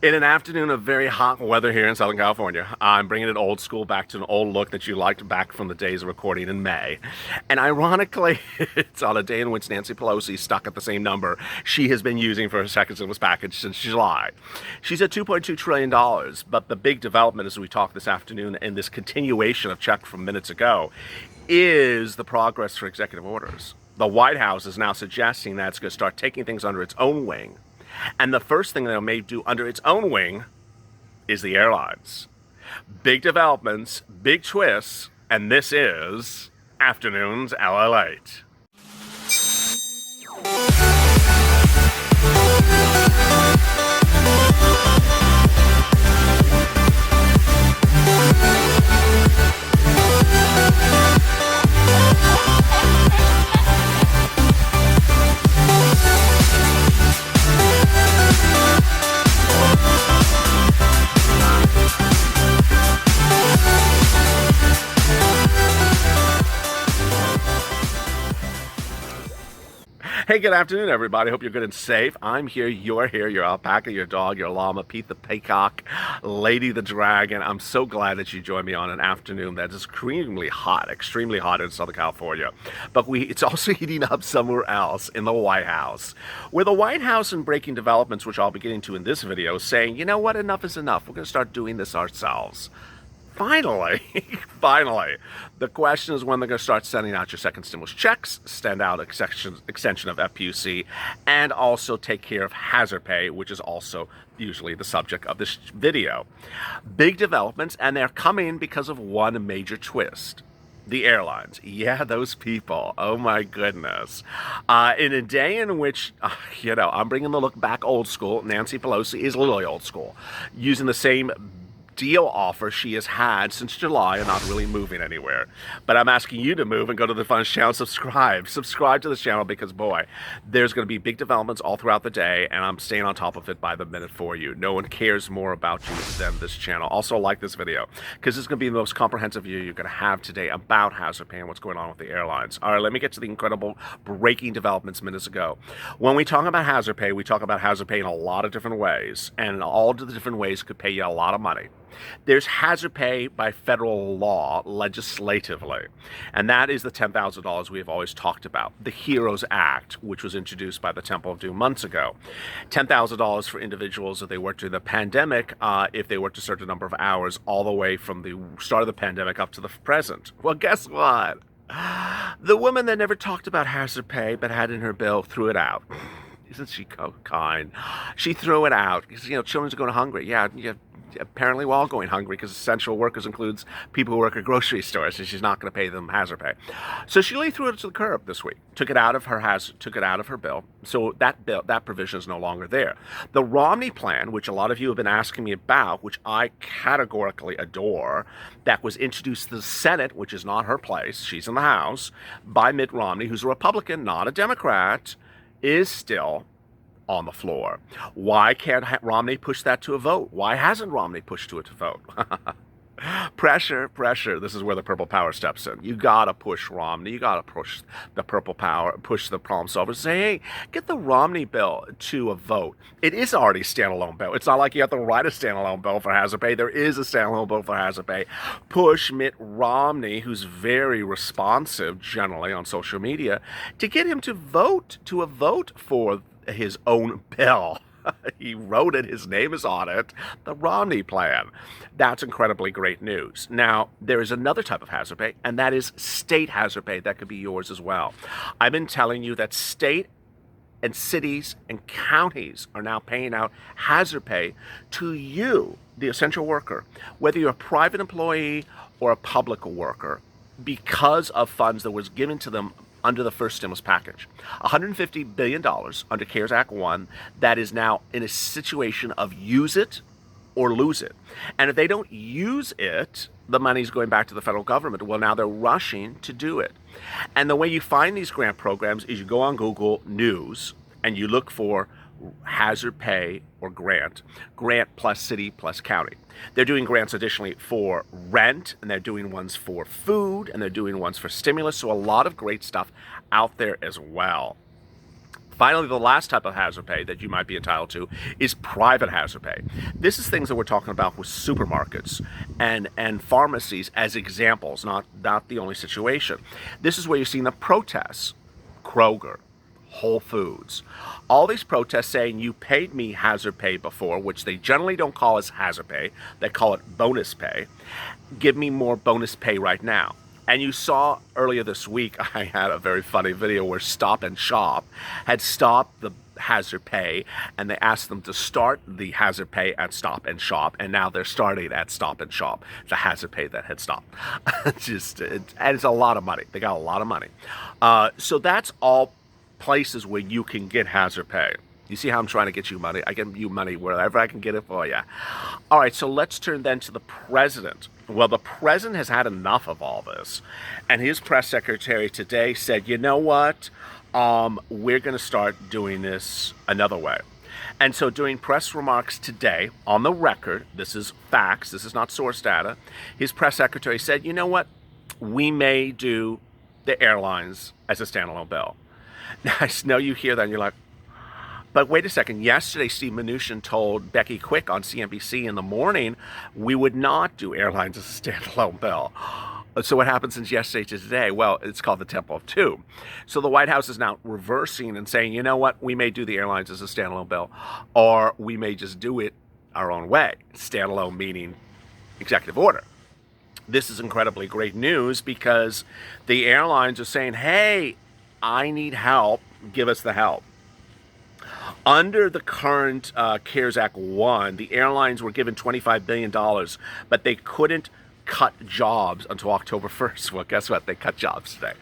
In an afternoon of very hot weather here in Southern California, I'm bringing it old school, back to an old look that you liked back from the days of recording in May. And ironically, it's on a day in which Nancy Pelosi stuck at the same number she has been using for her second stimulus package since July. She's at $2.2 trillion, but the big development as we talk this afternoon, and this continuation of check from minutes ago, is the progress for executive orders. The White House is now suggesting that it's going to start taking things under its own wing. And the first thing that it may do under its own wing is the airlines. Big developments, big twists, and this is Afternoons LALATE. Hey, good afternoon, everybody. Hope you're good and safe. I'm here, you're here, your alpaca, your dog, your llama, Pete the peacock, Lady the dragon. I'm so glad that you joined me on an afternoon that is extremely hot in Southern California. But it's also heating up somewhere else in the White House, where the White House and breaking developments, which I'll be getting to in this video, saying, you know what, enough is enough. We're going to start doing this ourselves. Finally, the question is when they're going to start sending out your second stimulus checks, send out extension of FPUC, and also take care of hazard pay, which is also usually the subject of this video. Big developments, and they're coming because of one major twist. The airlines. Yeah, those people. Oh my goodness. In a day in which, I'm bringing the look back old school. Nancy Pelosi is literally old school, using the same deal offer she has had since July and not really moving anywhere. But I'm asking you to move and go to the Fun's channel, subscribe to this channel, because boy, there's going to be big developments all throughout the day, and I'm staying on top of it by the minute for you. No one cares more about you than this channel. Also like this video, because it's going to be the most comprehensive video you're going to have today about hazard pay and what's going on with the airlines. All right, let me get to the incredible breaking developments minutes ago. When we talk about hazard pay, we talk about hazard pay in a lot of different ways, and all of the different ways could pay you a lot of money. There's hazard pay by federal law legislatively, and that is the $10,000 we have always talked about. The HEROES Act, which was introduced by the Temple of Doom months ago. $10,000 for individuals if they worked during the pandemic, if they worked a certain number of hours, all the way from the start of the pandemic up to the present. Well, guess what? The woman that never talked about hazard pay but had in her bill threw it out. Isn't she kind? She threw it out because, children are going hungry. Yeah, apparently we're all going hungry because essential workers includes people who work at grocery stores, and she's not going to pay them hazard pay. So she really threw it to the curb this week. Took it out of her bill. So that provision is no longer there. The Romney plan, which a lot of you have been asking me about, which I categorically adore, that was introduced to the Senate, which is not her place, she's in the House, by Mitt Romney, who's a Republican, not a Democrat, is still on the floor. Why can't Romney push that to a vote? Why hasn't Romney pushed to it to vote? Pressure. This is where the purple power steps in. You gotta push Romney. You gotta push the purple power, push the problem solvers. Say, hey, get the Romney bill to a vote. It is already a standalone bill. It's not like you have to write a standalone bill for hazard pay. There is a standalone bill for hazard pay. Push Mitt Romney, who's very responsive generally on social media, to get him to vote for his own bill. He wrote it, his name is on it, the Romney plan. That's incredibly great news. Now, there is another type of hazard pay, and that is state hazard pay. That could be yours as well. I've been telling you that state and cities and counties are now paying out hazard pay to you, the essential worker, whether you're a private employee or a public worker, because of funds that was given to them under the first stimulus package. $150 billion under CARES Act 1 that is now in a situation of use it or lose it. And if they don't use it, the money's going back to the federal government. Well, now they're rushing to do it. And the way you find these grant programs is you go on Google News and you look for hazard pay or grant plus city plus county. They're doing grants additionally for rent, and they're doing ones for food, and they're doing ones for stimulus. So a lot of great stuff out there as well. Finally, the last type of hazard pay that you might be entitled to is private hazard pay. This is things that we're talking about with supermarkets and pharmacies as examples, not the only situation. This is where you're seeing the protests. Kroger, Whole Foods, all these protests saying you paid me hazard pay before, which they generally don't call as hazard pay, they call it bonus pay. Give me more bonus pay right now. And you saw earlier this week, I had a very funny video where Stop and Shop had stopped the hazard pay, and they asked them to start the hazard pay at Stop and Shop, and now they're starting at Stop and Shop, the hazard pay that had stopped. And it's a lot of money. They got a lot of money. So that's all places where you can get hazard pay. You see how I'm trying to get you money? I get you money wherever I can get it for you. All right, so let's turn then to the president. Well, the president has had enough of all this. And his press secretary today said, you know what? We're going to start doing this another way. And so during press remarks today, on the record, this is facts, this is not source data, his press secretary said, you know what? We may do the airlines as a standalone bill. Now, I know you hear that and you're like, but wait a second. Yesterday, Steve Mnuchin told Becky Quick on CNBC in the morning, we would not do airlines as a standalone bill. So what happened since yesterday to today? Well, it's called the Temple of Two. So the White House is now reversing and saying, you know what? We may do the airlines as a standalone bill, or we may just do it our own way. Standalone meaning executive order. This is incredibly great news because the airlines are saying, hey, I need help. Give us the help. Under the current CARES Act 1, the airlines were given $25 billion, but they couldn't cut jobs until October 1st. Well, guess what? They cut jobs today.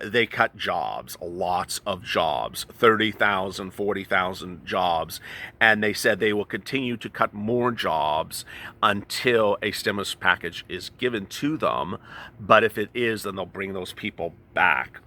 They cut jobs, lots of jobs, 30,000, 40,000 jobs. And they said they will continue to cut more jobs until a stimulus package is given to them. But if it is, then they'll bring those people back.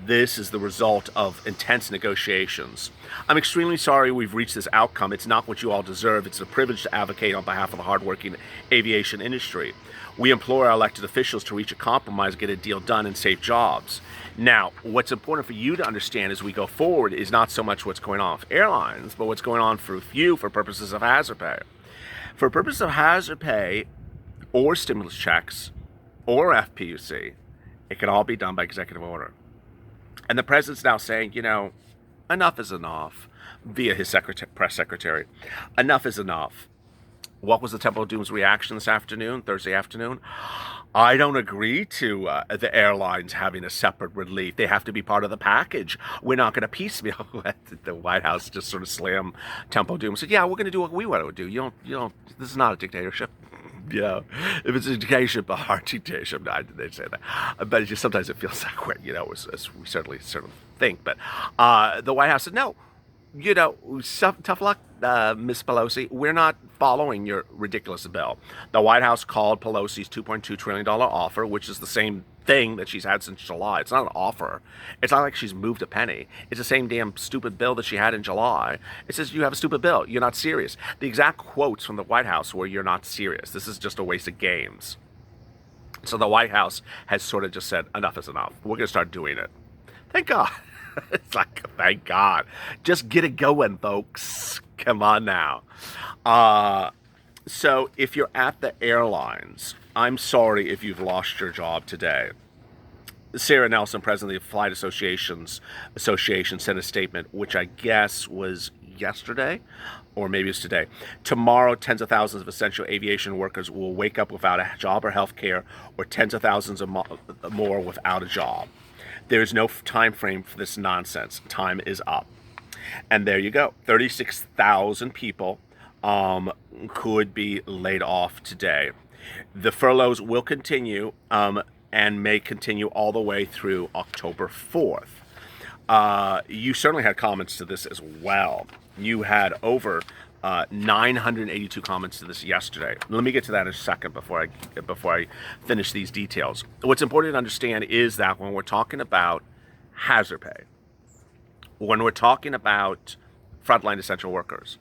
This is the result of intense negotiations. I'm extremely sorry we've reached this outcome. It's not what you all deserve. It's a privilege to advocate on behalf of the hardworking aviation industry. We implore our elected officials to reach a compromise, get a deal done, and save jobs. Now, what's important for you to understand as we go forward is not so much what's going on with airlines, but what's going on for you for purposes of hazard pay. For purposes of hazard pay or stimulus checks or FPUC, it can all be done by executive order. And the president's now saying, you know, enough is enough, via his press secretary. Enough is enough. What was the Temple of Doom's reaction this afternoon, Thursday afternoon? I don't agree to the airlines having a separate relief. They have to be part of the package. We're not going to piecemeal. The White House just sort of slammed Temple of Doom and said, yeah, we're going to do what we want to do. You don't, this is not a dictatorship. Yeah, if it's a dictatorship, a hard dictatorship, no, they'd say that. But it's just sometimes it feels that way, you know, as we certainly think. But the White House said, no, you know, tough luck, Miss Pelosi. We're not following your ridiculous bill. The White House called Pelosi's $2.2 trillion offer, which is the same thing that she's had since July. It's not an offer. It's not like she's moved a penny. It's the same damn stupid bill that she had in July. It says, you have a stupid bill. You're not serious. The exact quotes from the White House were, you're not serious. This is just a waste of games. So the White House has sort of just said, enough is enough. We're going to start doing it. Thank God. It's like, thank God. Just get it going, folks. Come on now. So if you're at the airlines, I'm sorry if you've lost your job today. Sarah Nelson, president of the Flight Association, sent a statement, which I guess was yesterday, or maybe it's today. Tomorrow, tens of thousands of essential aviation workers will wake up without a job or health care, or tens of thousands of more without a job. There is no time frame for this nonsense. Time is up. And there you go. 36,000 people could be laid off today. The furloughs will continue and may continue all the way through October 4th. You certainly had comments to this as well. You had over 982 comments to this yesterday. Let me get to that in a second before I finish these details. What's important to understand is that when we're talking about hazard pay, when we're talking about frontline essential workers,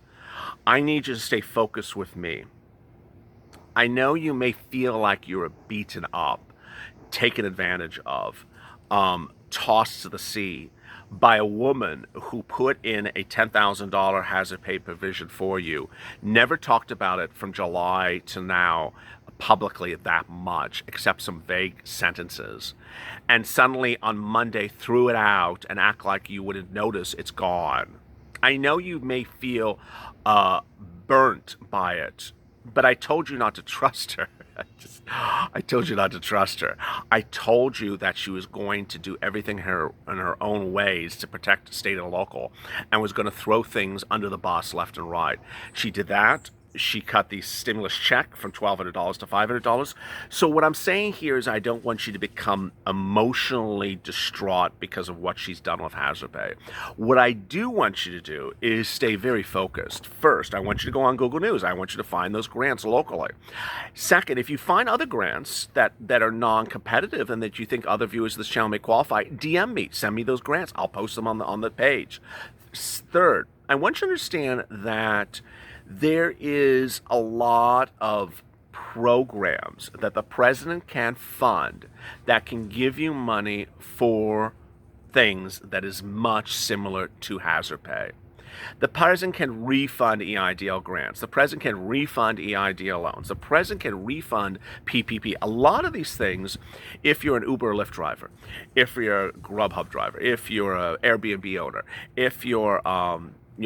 I need you to stay focused with me. I know you may feel like you're beaten up, taken advantage of, tossed to the sea, by a woman who put in a $10,000 hazard pay provision for you, never talked about it from July to now publicly that much, except some vague sentences, and suddenly on Monday threw it out and act like you wouldn't notice it's gone. I know you may feel burnt by it, but I told you not to trust her. I told you not to trust her. I told you that she was going to do everything in her own ways to protect state and local, and was going to throw things under the bus left and right. She did that. She cut the stimulus check from $1,200 to $500. So what I'm saying here is I don't want you to become emotionally distraught because of what she's done with hazard pay. What I do want you to do is stay very focused. First, I want you to go on Google News. I want you to find those grants locally. Second, if you find other grants that are non-competitive and that you think other viewers of this channel may qualify, DM me. Send me those grants. I'll post them on the page. Third, I want you to understand that there is a lot of programs that the president can fund that can give you money for things that is much similar to hazard pay. The president can refund EIDL grants. The president can refund EIDL loans. The president can refund PPP. A lot of these things, if you're an Uber or Lyft driver, if you're a Grubhub driver, if you're an Airbnb owner, if you're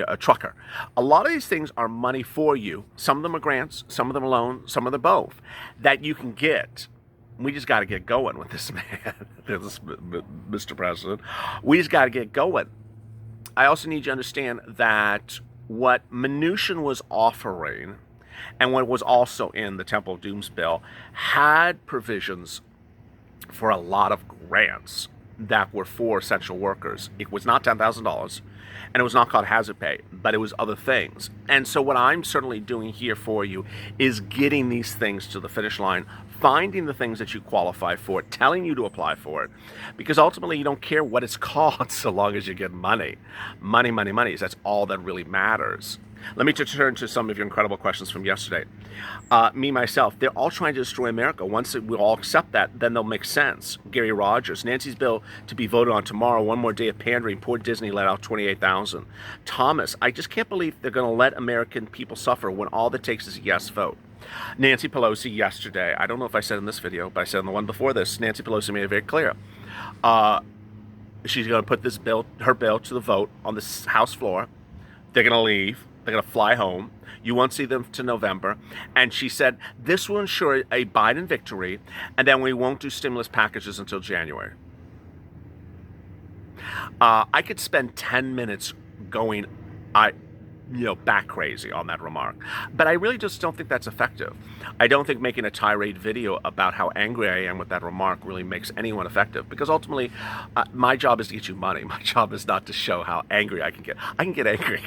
a trucker. A lot of these things are money for you. Some of them are grants, some of them are loans, some of them both, that you can get. We just got to get going with this man, this Mr. President. We just got to get going. I also need you to understand that what Mnuchin was offering and what was also in the Temple of Doom's bill had provisions for a lot of grants that were for essential workers. It was not $10,000. And it was not called hazard pay, but it was other things. And so what I'm certainly doing here for you is getting these things to the finish line, finding the things that you qualify for, telling you to apply for it, because ultimately you don't care what it's called so long as you get money. Money, money, money. That's all that really matters. Let me turn to some of your incredible questions from yesterday. Me, myself, they're all trying to destroy America. Once we all accept that, then they'll make sense. Gary Rogers, Nancy's bill to be voted on tomorrow. One more day of pandering. Poor Disney let out 28,000. Thomas, I just can't believe they're going to let American people suffer when all that takes is a yes vote. Nancy Pelosi yesterday, I don't know if I said in this video, but I said in the one before this, Nancy Pelosi made it very clear. She's going to put this bill, her bill, to the vote on the House floor. They're going to leave. They're going to fly home. You won't see them to November. And she said, this will ensure a Biden victory, and then we won't do stimulus packages until January. I could spend 10 minutes going, back crazy on that remark. But I really just don't think that's effective. I don't think making a tirade video about how angry I am with that remark really makes anyone effective, because ultimately my job is to get you money. My job is not to show how angry I can get. I can get angry.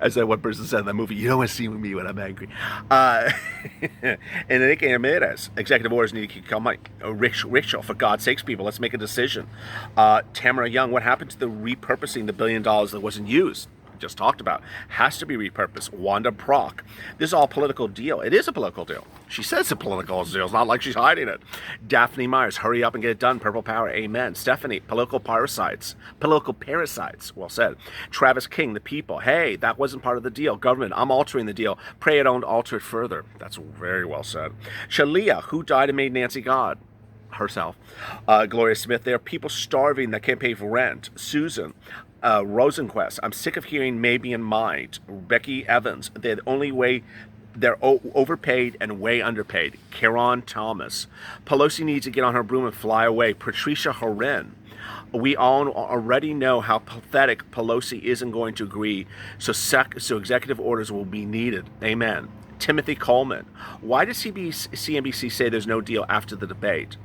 As that one person said in that movie, you don't want to see me when I'm angry. And Enrique Ramirez, executive orders need to keep coming. Rachel, for God's sakes, people, let's make a decision. Tamara Young, what happened to the repurposing the $1 billion that wasn't used? Just talked about, has to be repurposed. Wanda Prock, this is all political deal. It is a political deal. She says it's a political deal. It's not like she's hiding it. Daphne Myers, hurry up and get it done. Purple Power, amen. Stephanie, political parasites. Well said. Travis King, the people, hey, that wasn't part of the deal. Government, I'm altering the deal. Pray I don't alter it further. That's very well said. Shalia, who died and made Nancy God? Herself. Gloria Smith, there are people starving that can't pay for rent. Susan, Rosenquist, I'm sick of hearing maybe in mind. Becky Evans, they're overpaid and way underpaid. Karen Thomas, Pelosi needs to get on her broom and fly away. Patricia Horan, we all already know how pathetic Pelosi isn't going to agree, so executive orders will be needed. Amen. Timothy Coleman, why does CNBC say there's no deal after the debate?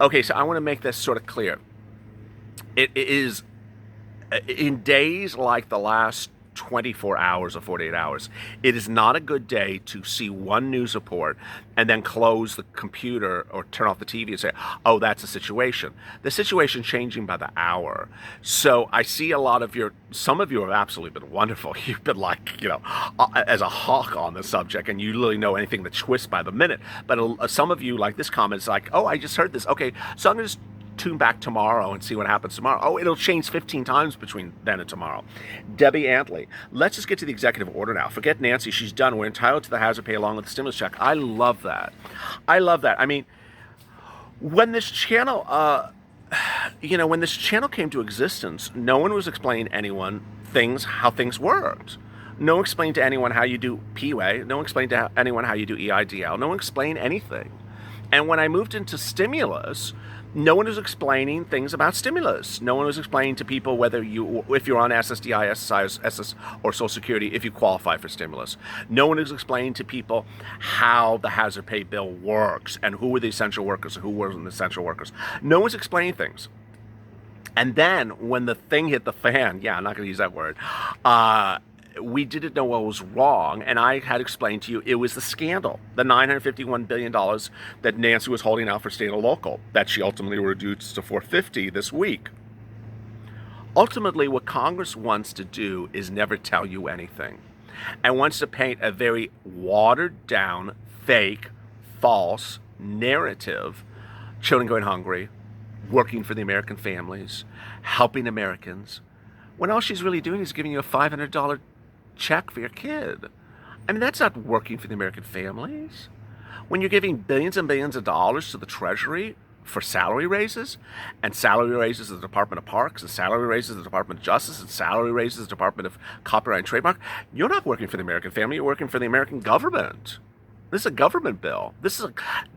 Okay, so I want to make this sort of clear. It is, in days like the last 24 hours or 48 hours, it is not a good day to see one news report and then close the computer or turn off the TV and say, oh, that's a situation. The situation's changing by the hour. So I see some of you have absolutely been wonderful. You've been like, as a hawk on the subject, and you really know anything that twists by the minute. But some of you, like this comment, is like, oh, I just heard this. Okay, so I'm going to tune back tomorrow and see what happens tomorrow. Oh, it'll change 15 times between then and tomorrow. Debbie Antley, let's just get to the executive order now. Forget Nancy, she's done. We're entitled to the hazard pay along with the stimulus check. I love that. I love that. I mean, when this channel, when this channel came to existence, no one was explaining to anyone how things worked. No one explained to anyone how you do PWA. No one explained to anyone how you do EIDL. No one explained anything. And when I moved into stimulus, no one was explaining things about stimulus. No one was explaining to people if you're on SSDI, SSI, SS, or Social Security, if you qualify for stimulus. No one was explaining to people how the hazard pay bill works and who were the essential workers and who weren't the essential workers. No one's explaining things. And then when the thing hit the fan, I'm not going to use that word, we didn't know what was wrong, and I had explained to you it was the scandal, the $951 billion that Nancy was holding out for state and local, that she ultimately reduced to $450 this week. Ultimately, what Congress wants to do is never tell you anything, and wants to paint a very watered-down, fake, false narrative, children going hungry, working for the American families, helping Americans, when all she's really doing is giving you a $500 check for your kid. I mean, that's not working for the American families. When you're giving billions and billions of dollars to the Treasury for salary raises, and salary raises the Department of Parks, and salary raises the Department of Justice, and salary raises the Department of Copyright and Trademark, you're not working for the American family, you're working for the American government. This is a government bill.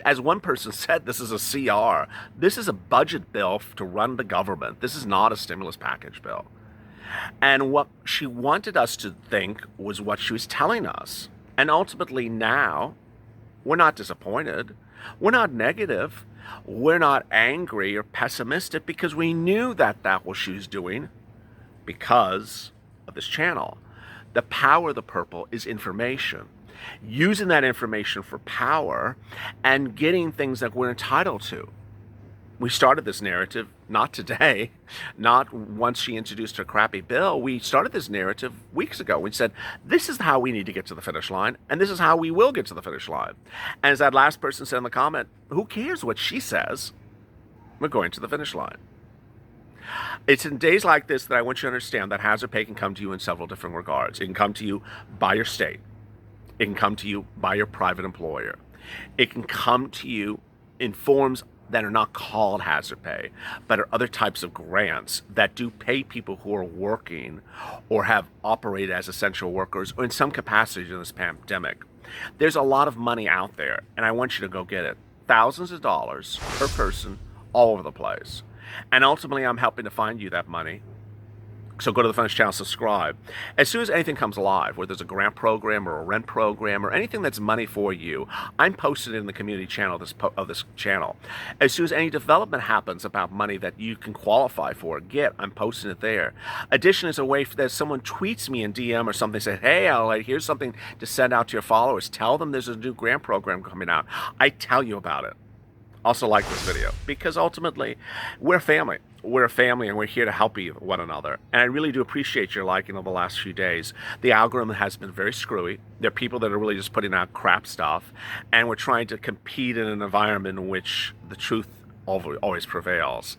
As one person said, this is a CR. This is a budget bill to run the government. This is not a stimulus package bill. And what she wanted us to think was what she was telling us. And ultimately now, we're not disappointed. We're not negative. We're not angry or pessimistic because we knew that was what she was doing because of this channel. The power of the purple is information. Using that information for power and getting things that we're entitled to. We started this narrative, not today, not once she introduced her crappy bill. We started this narrative weeks ago. We said, this is how we need to get to the finish line, and this is how we will get to the finish line. And as that last person said in the comment, who cares what she says? We're going to the finish line. It's in days like this that I want you to understand that hazard pay can come to you in several different regards. It can come to you by your state. It can come to you by your private employer. It can come to you in forms that are not called hazard pay, but are other types of grants that do pay people who are working or have operated as essential workers or in some capacity during this pandemic. There's a lot of money out there, and I want you to go get it. Thousands of dollars per person all over the place. And ultimately, I'm helping to find you that money. So go to the Finish channel, subscribe. As soon as anything comes live, whether there's a grant program or a rent program or anything that's money for you, I'm posting it in the community channel of this channel. As soon as any development happens about money that you can qualify for, I'm posting it there. Addition is a way that someone tweets me in DM or something, say, hey, LA, here's something to send out to your followers. Tell them there's a new grant program coming out. I tell you about it. Also like this video, because ultimately, we're a family. We're a family, and we're here to help one another. And I really do appreciate your liking over the last few days. The algorithm has been very screwy. There are people that are really just putting out crap stuff, and we're trying to compete in an environment in which the truth always prevails.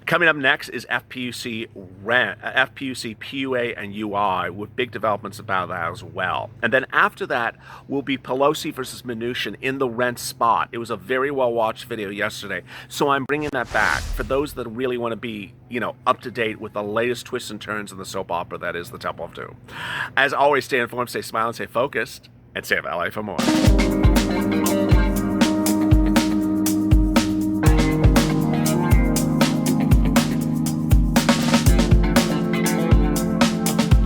Coming up next is FPUC PUA and UI with big developments about that as well. And then after that will be Pelosi versus Mnuchin in the rent spot. It was a very well watched video yesterday, so I'm bringing that back for those that really want to be, up to date with the latest twists and turns in the soap opera that is the Temple of Doom. As always, stay informed, stay smiling, stay focused, and stay of LA for more.